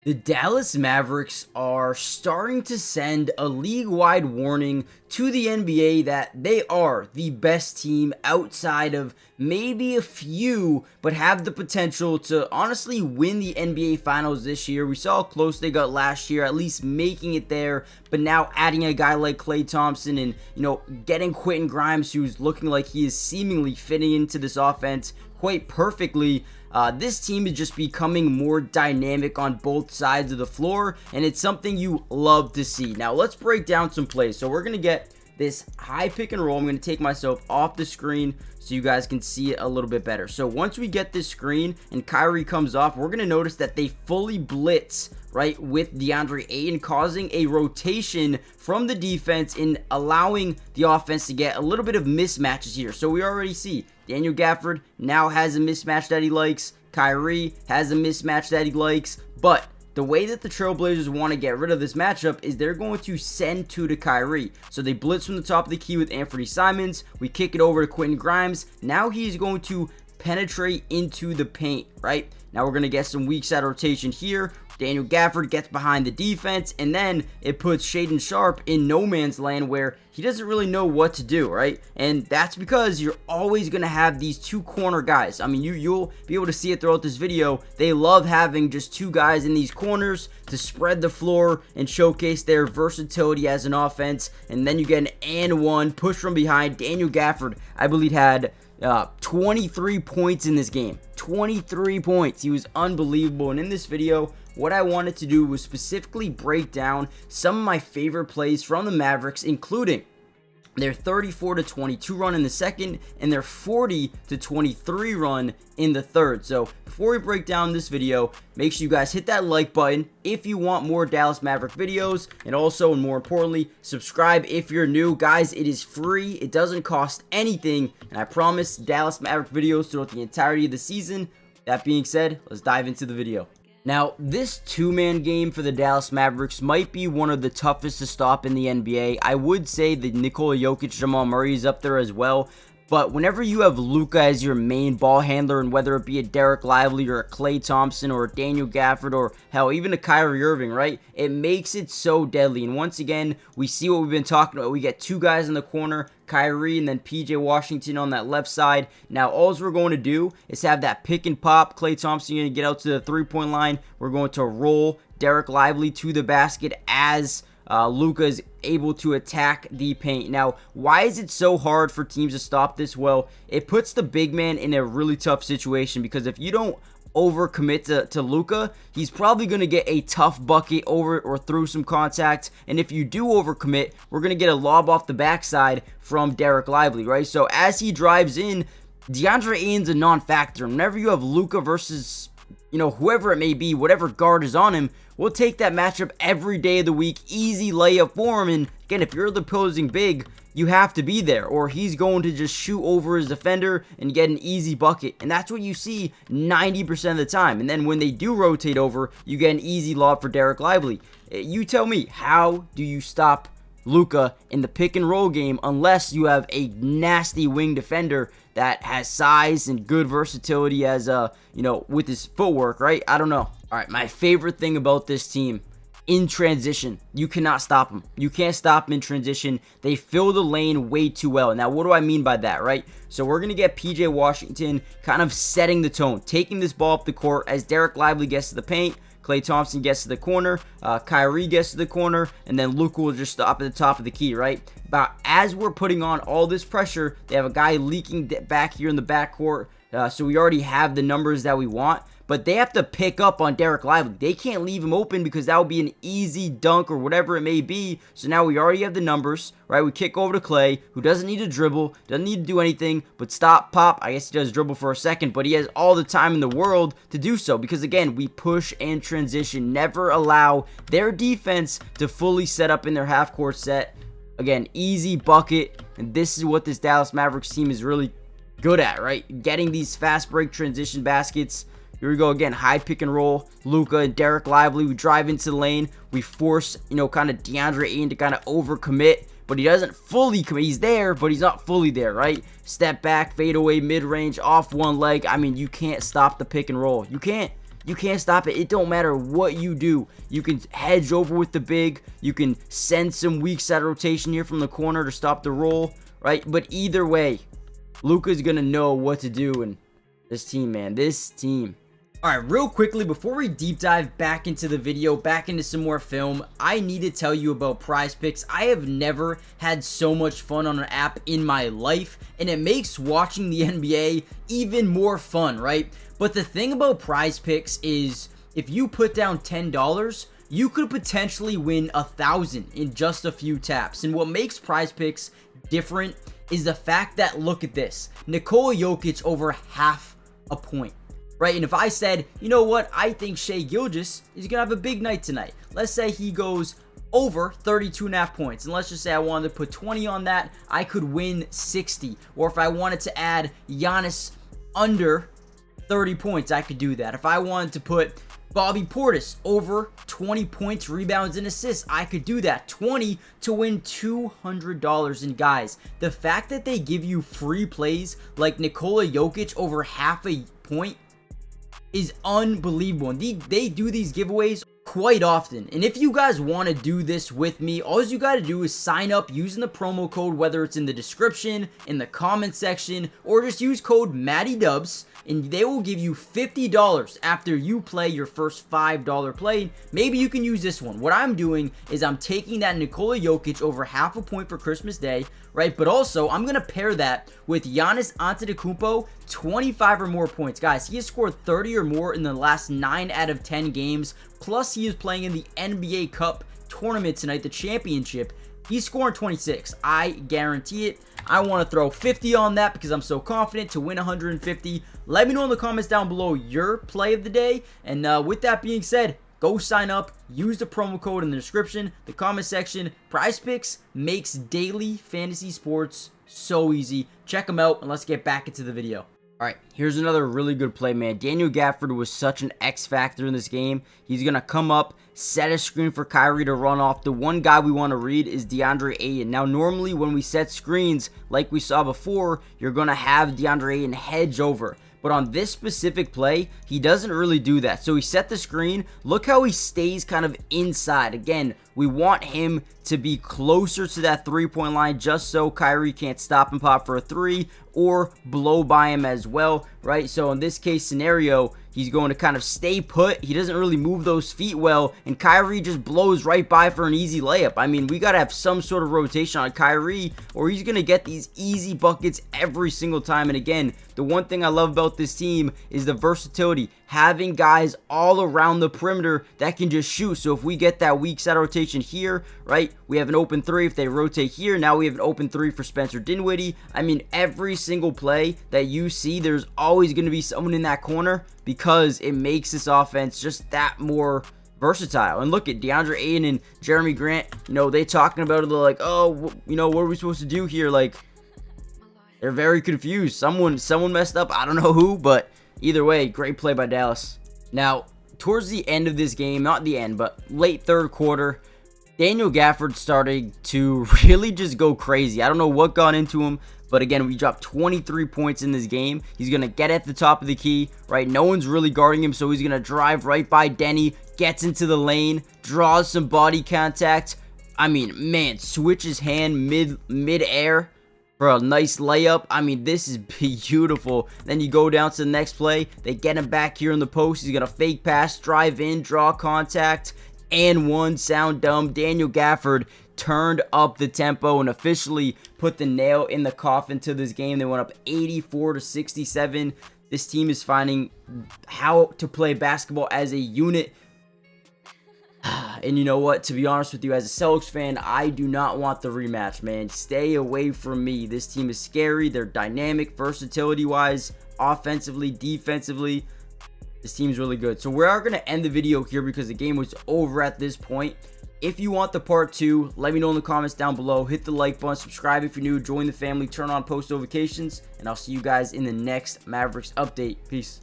The Dallas Mavericks are starting to send a league-wide warning to the NBA that they are the best team outside of maybe a few, but have the potential to honestly win the NBA Finals this year. We saw how close they got last year, at least making it there, but now adding a guy like Klay Thompson and, getting Quentin Grimes, who's looking like he is seemingly fitting into this offense quite perfectly. This team is just becoming more dynamic on both sides of the floor, and it's something you love to see. Now, let's break down some plays. So we're going to get this high pick and roll. I'm going to take myself off the screen so you guys can see it a little bit better. So once we get this screen and Kyrie comes off, we're going to notice that they fully blitz, right, with DeAndre Ayton, causing a rotation from the defense and allowing the offense to get a little bit of mismatches here. So we already see Daniel Gafford now has a mismatch that he likes. Kyrie has a mismatch that he likes. But the way that the Trailblazers want to get rid of this matchup is they're going to send two to Kyrie. So they blitz from the top of the key with Anthony Simons. We kick it over to Quentin Grimes. Now he's going to penetrate into the paint, right? Now we're going to get some weak side rotation here. Daniel Gafford gets behind the defense, and then it puts Shaedon Sharpe in no man's land where he doesn't really know what to do, right? And that's because you're always going to have these two corner guys. I mean, you'll be able to see it throughout this video. They love having just two guys in these corners to spread the floor and showcase their versatility as an offense. And then you get an and one push from behind. Daniel Gafford, I believe, had 23 points in this game. 23 points. He was unbelievable. And in this video, what I wanted to do was specifically break down some of my favorite plays from the Mavericks, including their 34-22 run in the second and their 40-23 run in the third. So before we break down this video, make sure you guys hit that like button if you want more Dallas Maverick videos, and also, and more importantly, subscribe if you're new. Guys, it is free. It doesn't cost anything, and I promise Dallas Maverick videos throughout the entirety of the season. That being said, let's dive into the video. Now, this two-man game for the Dallas Mavericks might be one of the toughest to stop in the NBA. I would say that Nikola Jokic, Jamal Murray is up there as well. But whenever you have Luca as your main ball handler, and whether it be a Derek Lively or a Klay Thompson or a Daniel Gafford or, hell, even a Kyrie Irving, right? It makes it so deadly. And once again, we see what we've been talking about. We get two guys in the corner, Kyrie and then PJ Washington on that left side. Now, all we're going to do is have that pick and pop. Klay Thompson going to get out to the three-point line. We're going to roll Derek Lively to the basket as Luca is able to attack the paint. Now, why is it so hard for teams to stop this? Well, it puts the big man in a really tough situation, because if you don't overcommit to Luca, he's probably going to get a tough bucket over or through some contact. And if you do overcommit, we're going to get a lob off the backside from Derek Lively, right? So as he drives in, DeAndre Ayton's a non-factor. Whenever you have Luca versus whoever it may be, whatever guard is on him, we'll take that matchup every day of the week. Easy layup for him. And again, if you're the opposing big, you have to be there, or he's going to just shoot over his defender and get an easy bucket. And that's what you see 90% of the time. And then when they do rotate over, you get an easy lob for Derek Lively. You tell me, how do you stop Luca in the pick and roll game unless you have a nasty wing defender that has size and good versatility as with his footwork, right? I don't know. All right, my favorite thing about this team, in transition, you cannot stop them. You can't stop them in transition. They fill the lane way too well. Now, what do I mean by that, right? So we're going to get PJ Washington kind of setting the tone, taking this ball up the court as Derek Lively gets to the paint. Klay Thompson gets to the corner, Kyrie gets to the corner, and then Luca will just stop at the top of the key, right? But as we're putting on all this pressure, they have a guy leaking back here in the backcourt, so we already have the numbers that we want. But they have to pick up on Derek Lively. They can't leave him open because that would be an easy dunk or whatever it may be. So now we already have the numbers, right? We kick over to Klay, who doesn't need to dribble, doesn't need to do anything but stop, pop. I guess he does dribble for a second, but he has all the time in the world to do so, because, again, we push and transition. Never allow their defense to fully set up in their half-court set. Again, easy bucket, and this is what this Dallas Mavericks team is really good at, right? Getting these fast break transition baskets. Here we go again, high pick and roll. Luca and Derek Lively, we drive into the lane. We force, kind of DeAndre Ayton to kind of overcommit, but he doesn't fully commit. He's there, but he's not fully there, right? Step back, fade away, mid-range, off one leg. I mean, you can't stop the pick and roll. You can't. You can't stop it. It don't matter what you do. You can hedge over with the big. You can send some weak side rotation here from the corner to stop the roll, right? But either way, Luca's going to know what to do. And this team, man, this team. Alright, real quickly, before we deep dive back into the video, back into some more film, I need to tell you about Prize Picks. I have never had so much fun on an app in my life, and it makes watching the NBA even more fun, right? But the thing about Prize Picks is, if you put down $10, you could potentially win $1,000 in just a few taps. And what makes Prize Picks different is the fact that, look at this, Nikola Jokic over half a point. Right, and if I said, you know what, I think Shai Gilgeous is going to have a big night tonight. Let's say he goes over 32.5 points. And let's just say I wanted to put 20 on that. I could win 60. Or if I wanted to add Giannis under 30 points, I could do that. If I wanted to put Bobby Portis over 20 points, rebounds, and assists, I could do that. 20 to win $200. And guys, the fact that they give you free plays like Nikola Jokic over half a point is unbelievable. And they do these giveaways quite often. And if you guys want to do this with me, all you got to do is sign up using the promo code, whether it's in the description, in the comment section, or just use code MattyDubs, and they will give you $50 after you play your first $5 play. Maybe you can use this one. What I'm doing is I'm taking that Nikola Jokic over half a point for Christmas Day, right? But also, I'm going to pair that with Giannis Antetokounmpo, 25 or more points. Guys, he has scored 30 or more in the last 9 out of 10 games. Plus, he is playing in the NBA Cup tournament tonight, the championship. He's scoring 26. I guarantee it. I want to throw 50 on that because I'm so confident to win 150. Let me know in the comments down below your play of the day. And with that being said, go sign up. Use the promo code in the description, the comment section. Prize Picks makes daily fantasy sports so easy. Check them out, and let's get back into the video. Alright, here's another really good play, man. Daniel Gafford was such an X factor in this game. He's going to come up, set a screen for Kyrie to run off. The one guy we want to read is DeAndre Ayton. Now, normally when we set screens, like we saw before, you're going to have DeAndre Ayton hedge over. But on this specific play, he doesn't really do that. So he set the screen. Look how he stays kind of inside. Again, we want him to be closer to that three-point line just so Kyrie can't stop and pop for a three or blow by him as well, right? So in this case scenario, he's going to kind of stay put. He doesn't really move those feet well, and Kyrie just blows right by for an easy layup. I mean, we got to have some sort of rotation on Kyrie, or he's going to get these easy buckets every single time. And again, the one thing I love about this team is the versatility. Having guys all around the perimeter that can just shoot. So if we get that weak side rotation here, right, we have an open three. If they rotate here, now we have an open three for Spencer Dinwiddie. I mean, every single play that you see, there's always going to be someone in that corner because it makes this offense just that more versatile. And look at DeAndre Ayton and Jeremy Grant, you know, they talking about it, they're like, oh, you know, what are we supposed to do here? Like, they're very confused. Someone messed up. I don't know who, but either way, great play by Dallas. Now, towards the end of this game, not the end, but late third quarter, Daniel Gafford started to really just go crazy. I don't know what got into him, but again, we dropped 23 points in this game. He's going to get at the top of the key, right? No one's really guarding him, so he's going to drive right by Denny, gets into the lane, draws some body contact. I mean, man, switches hand mid-air for a nice layup. I mean, this is beautiful. Then you go down to the next play. They get him back here in the post. He's going to fake pass, drive in, draw contact, and one. Sound dumb. Daniel Gafford turned up the tempo and officially put the nail in the coffin to this game. They went up 84-67. This team is finding how to play basketball as a unit. And you know what? To be honest with you, as a Celtics fan, I do not want the rematch, man. Stay away from me. This team is scary. They're dynamic, versatility-wise, offensively, defensively. This team's really good. So we are going to end the video here because the game was over at this point. If you want the part 2, let me know in the comments down below. Hit the like button, subscribe if you're new, join the family, turn on post notifications, and I'll see you guys in the next Mavericks update. Peace.